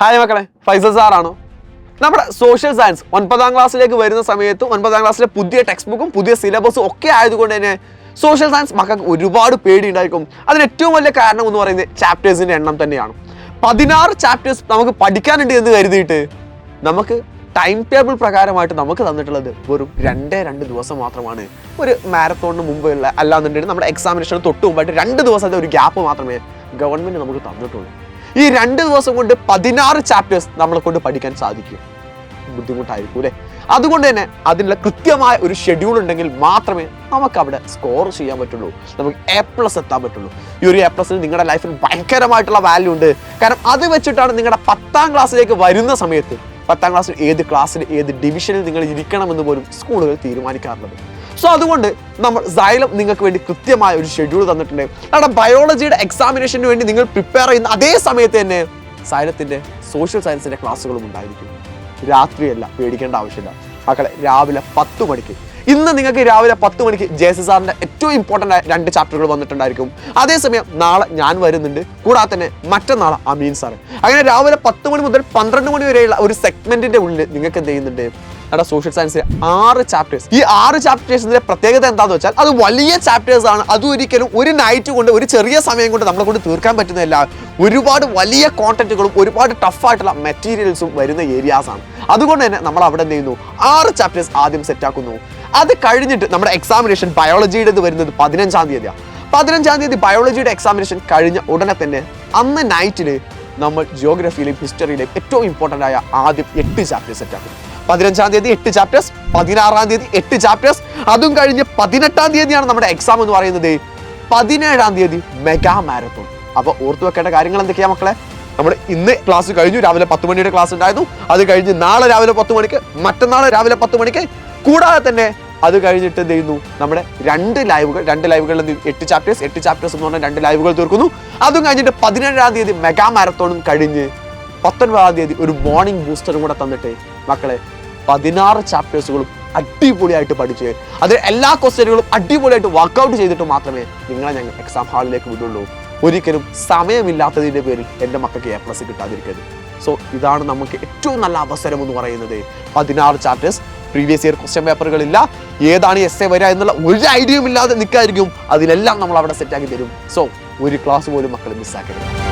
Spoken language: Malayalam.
ഹായ് മക്കളെ, ഫൈസൽ സാറാണോ? നമ്മുടെ സോഷ്യൽ സയൻസ് 9ാം ക്ലാസ്സിലേക്ക് വരുന്ന സമയത്തും 9ാം ക്ലാസ്സിലെ പുതിയ ടെക്സ്റ്റ് ബുക്കും പുതിയ സിലബസും ഒക്കെ ആയതുകൊണ്ട് തന്നെ സോഷ്യൽ സയൻസ് മക്കൾക്ക് ഒരുപാട് പേടി ഉണ്ടായിരിക്കും. അതിന് ഏറ്റവും വലിയ കാരണം എന്ന് പറയുന്നത് ചാപ്റ്റേഴ്സിൻ്റെ എണ്ണം തന്നെയാണ്. 16 ചാപ്റ്റേഴ്സ് നമുക്ക് പഠിക്കാനുണ്ട് എന്ന് കരുതിയിട്ട് നമുക്ക് ടൈം ടേബിൾ പ്രകാരമായിട്ട് നമുക്ക് തന്നിട്ടുള്ളത് വെറും 2 ദിവസം മാത്രമാണ്. ഒരു മാരത്തോണിന് മുമ്പുള്ള അല്ലാന്നുണ്ടെങ്കിൽ നമ്മുടെ എക്സാമിനേഷന് തൊട്ട് മുമ്പായിട്ട് 2 ദിവസത്തെ ഒരു ഗ്യാപ്പ് മാത്രമേ ഗവൺമെൻറ് നമുക്ക് തന്നിട്ടുള്ളൂ. ഈ 2 ദിവസം കൊണ്ട് 16 ചാപ്റ്റേഴ്സ് നമ്മളെ കൊണ്ട് പഠിക്കാൻ സാധിക്കും. ബുദ്ധിമുട്ടായിരിക്കും അല്ലേ? അതുകൊണ്ട് തന്നെ അതിനുള്ള കൃത്യമായ ഒരു ഷെഡ്യൂൾ ഉണ്ടെങ്കിൽ മാത്രമേ നമുക്ക് അവിടെ സ്കോർ ചെയ്യാൻ പറ്റുള്ളൂ, നമുക്ക് A+ എത്താൻ പറ്റുള്ളൂ. ഈ ഒരു A+ നിങ്ങളുടെ ലൈഫിൽ ഭയങ്കരമായിട്ടുള്ള വാല്യൂ ഉണ്ട്. കാരണം അത് വെച്ചിട്ടാണ് നിങ്ങളുടെ 10ാം ക്ലാസ്സിലേക്ക് വരുന്ന സമയത്ത് 10ാം ക്ലാസ്സിൽ ഏത് ക്ലാസ്സിൽ ഏത് ഡിവിഷനിൽ നിങ്ങൾ ഇരിക്കണമെന്ന് പോലും സ്കൂളുകൾ തീരുമാനിക്കാറുള്ളത്. സോ അതുകൊണ്ട് നമ്മൾ സൈലം നിങ്ങൾക്ക് വേണ്ടി കൃത്യമായ ഒരു ഷെഡ്യൂൾ തന്നിട്ടുണ്ട്. നമ്മുടെ ബയോളജിയുടെ എക്സാമിനേഷന് വേണ്ടി നിങ്ങൾ പ്രിപ്പയർ ചെയ്യുന്ന അതേ സമയത്ത് തന്നെ സൈലത്തിൻ്റെ സോഷ്യൽ സയൻസിൻ്റെ ക്ലാസ്സുകളും ഉണ്ടായിരിക്കും. രാത്രിയല്ല, പേടിക്കേണ്ട ആവശ്യമില്ല മക്കളെ. രാവിലെ 10 മണിക്ക് ഇന്ന് നിങ്ങൾക്ക് രാവിലെ 10 മണിക്ക് JC സാറിൻ്റെ ഏറ്റവും ഇമ്പോർട്ടൻ്റ് ആയ 2 ചാപ്റ്ററുകൾ വന്നിട്ടുണ്ടായിരിക്കും. അതേസമയം നാളെ ഞാൻ വരുന്നുണ്ട്, കൂടാതെ തന്നെ മറ്റന്നാൾ അമീൻ സാർ. അങ്ങനെ രാവിലെ 10 മണി മുതൽ 12 മണി വരെയുള്ള ഒരു സെഗ്മെന്റിന്റെ ഉള്ളിൽ നിങ്ങൾക്ക് എന്ത് ചെയ്യുന്നുണ്ട്? നമ്മുടെ സോഷ്യൽ സയൻസിലെ 6 ചാപ്റ്റേഴ്സ്. ഈ 6 ചാപ്റ്റേഴ്സിന്റെ പ്രത്യേകത എന്താണെന്ന് വെച്ചാൽ അത് വലിയ ചാപ്റ്റേഴ്സ് ആണ്. അത് ഒരിക്കലും ഒരു നൈറ്റ് കൊണ്ട് ഒരു ചെറിയ സമയം കൊണ്ട് നമ്മളെ കൊണ്ട് തീർക്കാൻ പറ്റുന്നതല്ല. ഒരുപാട് വലിയ കോണ്ടന്റുകളും ഒരുപാട് ടഫായിട്ടുള്ള മെറ്റീരിയൽസും വരുന്ന ഏരിയാസ് ആണ്. അതുകൊണ്ട് തന്നെ നമ്മൾ അവിടെ എന്ത് ചെയ്യുന്നു? 6 ചാപ്റ്റേഴ്സ് ആദ്യം സെറ്റാക്കുന്നു. അത് കഴിഞ്ഞിട്ട് നമ്മുടെ എക്സാമിനേഷൻ ബയോളജിയുടെ വരുന്നത് 15ാം തീയതിയാണ്. 15ാം തീയതി ബയോളജിയുടെ എക്സാമിനേഷൻ കഴിഞ്ഞ ഉടനെ തന്നെ അന്ന് നൈറ്റിൽ നമ്മൾ ജിയോഗ്രഫിയിലെയും ഹിസ്റ്ററിയിലെയും ഏറ്റവും ഇമ്പോർട്ടൻ്റ് ആയ ആദ്യം 8 ചാപ്റ്റേഴ്സ് സെറ്റാക്കും. 15ാം തീയതി 8 ചാപ്റ്റേഴ്സ്, 16ാം തീയതി 8 ചാപ്റ്റേഴ്സ്. അതും കഴിഞ്ഞ് 18ാം തീയതിയാണ് നമ്മുടെ എക്സാം എന്ന് പറയുന്നത്. 17ാം തീയതി മെഗാ മാരത്തോൺ. അപ്പോൾ ഓർത്തു വെക്കേണ്ട കാര്യങ്ങൾ എന്തൊക്കെയാ മക്കളെ? നമ്മൾ ഇന്ന് ക്ലാസ് കഴിഞ്ഞു, രാവിലെ 10 മണിയുടെ ക്ലാസ് ഉണ്ടായിരുന്നു. അത് കഴിഞ്ഞ് നാളെ രാവിലെ 10 മണിക്ക്, മറ്റന്നാൾ രാവിലെ 10 മണിക്ക്, കൂടാതെ തന്നെ അത് കഴിഞ്ഞിട്ട് എന്ത് ചെയ്യുന്നു? നമ്മുടെ 2 ലൈവുകളിൽ 8 ചാപ്റ്റേഴ്സ് എന്ന് പറഞ്ഞാൽ 2 ലൈവുകൾ തീർക്കുന്നു. അതും കഴിഞ്ഞിട്ട് 17ാം തീയതി മെഗാ മാരത്തോണും കഴിഞ്ഞ് 19ാം തീയതി ഒരു മോർണിംഗ് ബൂസ്റ്ററും കൂടെ തന്നിട്ട് മക്കളെ 16 ചാപ്റ്റേഴ്സുകളും അടിപൊളിയായിട്ട് പഠിച്ച് അതിൽ എല്ലാ ക്വസ്റ്റ്യനുകളും അടിപൊളിയായിട്ട് വർക്കൗട്ട് ചെയ്തിട്ട് മാത്രമേ നിങ്ങളെ ഞങ്ങൾ എക്സാം ഹാളിലേക്ക് വിടുള്ളൂ. ഒരിക്കലും സമയമില്ലാത്തതിൻ്റെ പേരിൽ എൻ്റെ മക്കൾക്ക് A+ കിട്ടാതിരിക്കരുത്. സോ ഇതാണ് നമുക്ക് ഏറ്റവും നല്ല അവസരം എന്ന് പറയുന്നത്. 16 ചാപ്റ്റേഴ്സ്, പ്രീവിയസ് ഇയർ ക്വസ്റ്റ്യൻ പേപ്പറുകളില്ല, ഏതാണ് essay വരിക എന്നുള്ള ഒരു ഐഡിയയും ഇല്ലാതെ നിൽക്കായിരിക്കും. അതിലെല്ലാം നമ്മൾ അവിടെ സെറ്റാക്കി തരും. സോ ഒരു ക്ലാസ് പോലും മക്കൾ മിസ്സാക്കരുത്.